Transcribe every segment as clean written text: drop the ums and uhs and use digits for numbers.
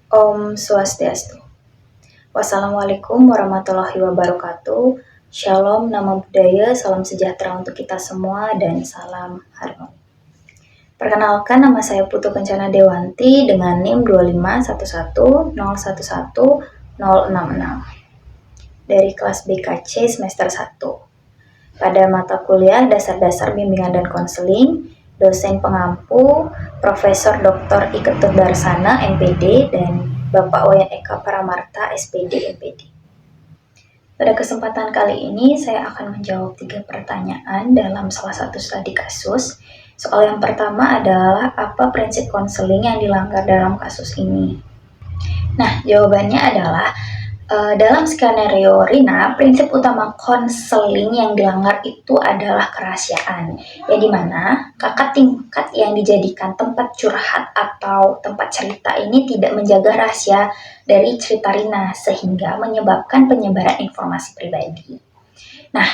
Om Swastiastu. Wassalamualaikum warahmatullahi wabarakatuh. Shalom, nama budaya, salam sejahtera untuk kita semua, dan salam harmoni. Perkenalkan, nama saya Putu Kencana Dewanti dengan NIM 25110110066 dari kelas BKC semester 1. Pada mata kuliah Dasar-Dasar Bimbingan dan Konseling, dosen pengampu Profesor Dr. Iketut Darsana MPD dan Bapak Wayan Eka Paramarta SPD MPD. Pada kesempatan kali ini saya akan menjawab 3 pertanyaan dalam salah satu studi kasus. Soal yang pertama adalah apa prinsip konseling yang dilanggar dalam kasus ini? Nah, jawabannya adalah dalam skenario Rina, prinsip utama konseling yang dilanggar itu adalah kerahasiaan, yang dimana kakak tingkat yang dijadikan tempat curhat atau tempat cerita ini tidak menjaga rahasia dari cerita Rina, sehingga menyebabkan penyebaran informasi pribadi. Nah,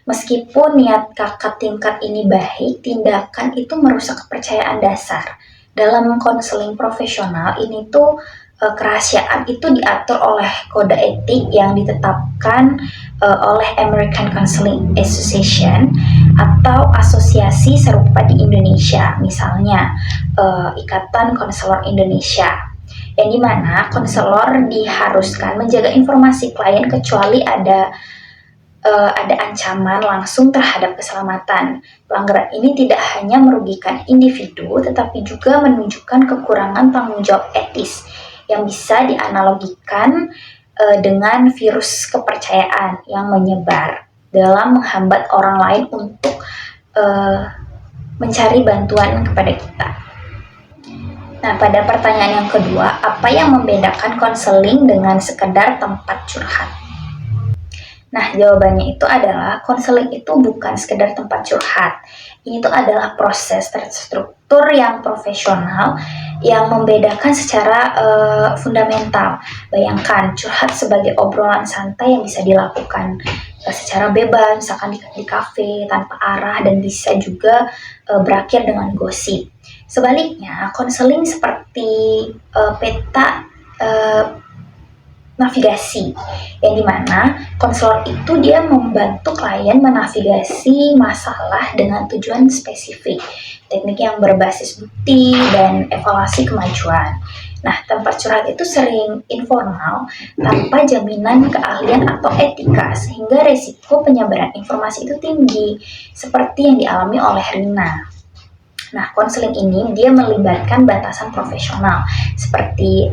meskipun niat kakak tingkat ini baik, tindakan itu merusak kepercayaan dasar. Dalam konseling profesional ini tuh kerahasiaan itu diatur oleh kode etik yang ditetapkan oleh American Counseling Association atau asosiasi serupa di Indonesia, misalnya Ikatan Konselor Indonesia, yang dimana konselor diharuskan menjaga informasi klien kecuali ada ancaman langsung terhadap keselamatan. Pelanggaran ini tidak hanya merugikan individu, tetapi juga menunjukkan kekurangan tanggung jawab etis yang bisa dianalogikan dengan virus kepercayaan yang menyebar dalam menghambat orang lain untuk mencari bantuan kepada kita. Nah, pada pertanyaan yang kedua, apa yang membedakan konseling dengan sekedar tempat curhat? Nah, jawabannya itu adalah konseling itu bukan sekedar tempat curhat. Ini tuh adalah proses terstruktur yang profesional yang membedakan secara fundamental. Bayangkan curhat sebagai obrolan santai yang bisa dilakukan secara bebas, misalkan di kafe tanpa arah, dan bisa juga berakhir dengan gosip. Sebaliknya, konseling seperti peta navigasi, yang dimana konselor itu dia membantu klien menavigasi masalah dengan tujuan spesifik, teknik yang berbasis bukti dan evaluasi kemajuan. Nah, tempat curhat itu sering informal, tanpa jaminan keahlian atau etika, sehingga resiko penyebaran informasi itu tinggi, seperti yang dialami oleh Rina. Nah, konseling ini dia melibatkan batasan profesional seperti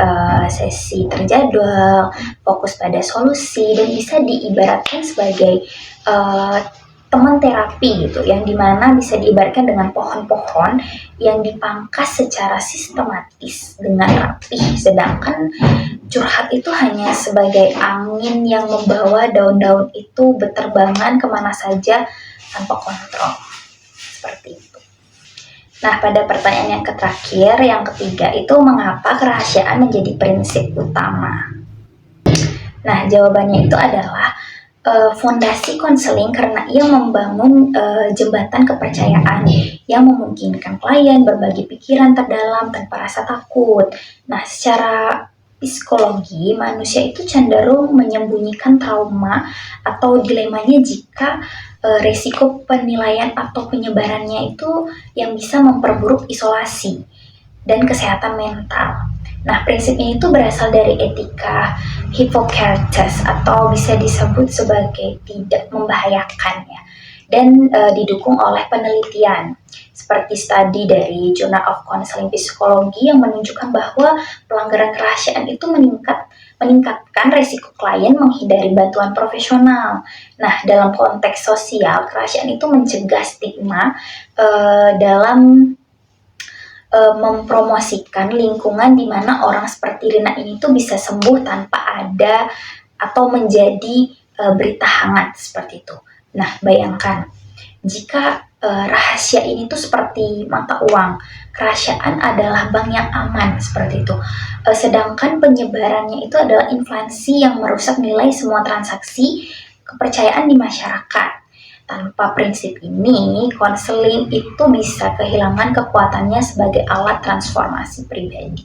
sesi terjadwal, fokus pada solusi, dan bisa diibaratkan sebagai teman terapi gitu, yang dimana bisa diibaratkan dengan pohon-pohon yang dipangkas secara sistematis dengan rapi, sedangkan curhat itu hanya sebagai angin yang membawa daun-daun itu berterbangan kemana saja tanpa kontrol, seperti itu. Nah, pada pertanyaan yang terakhir, yang ketiga itu mengapa kerahasiaan menjadi prinsip utama? Nah, jawabannya itu adalah fondasi konseling karena ia membangun jembatan kepercayaan yang memungkinkan klien berbagi pikiran terdalam tanpa rasa takut. Nah, secara psikologi, manusia itu cenderung menyembunyikan trauma atau dilemanya jika resiko penilaian atau penyebarannya itu yang bisa memperburuk isolasi dan kesehatan mental. Nah, prinsip ini tuh berasal dari etika Hippocrates atau bisa disebut sebagai tidak membahayakan ya, dan didukung oleh penelitian seperti studi dari Journal of Counseling Psychology yang menunjukkan bahwa pelanggaran kerahasiaan itu meningkatkan risiko klien menghindari bantuan profesional. Nah, dalam konteks sosial, kerahasiaan itu mencegah stigma dalam mempromosikan lingkungan di mana orang seperti Rina ini tuh bisa sembuh tanpa ada atau menjadi berita hangat seperti itu. Nah, bayangkan jika rahasia ini tuh seperti mata uang, kerahasiaan adalah bank yang aman seperti itu. Sedangkan penyebarannya itu adalah inflasi yang merusak nilai semua transaksi kepercayaan di masyarakat. Tanpa prinsip ini, konseling itu bisa kehilangan kekuatannya sebagai alat transformasi pribadi.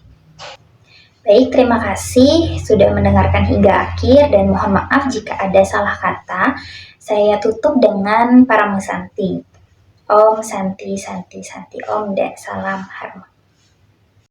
Baik, terima kasih sudah mendengarkan hingga akhir dan mohon maaf jika ada salah kata. Saya tutup dengan Paramu Santi. Om Santi Santi Santi Om dan salam harmoni.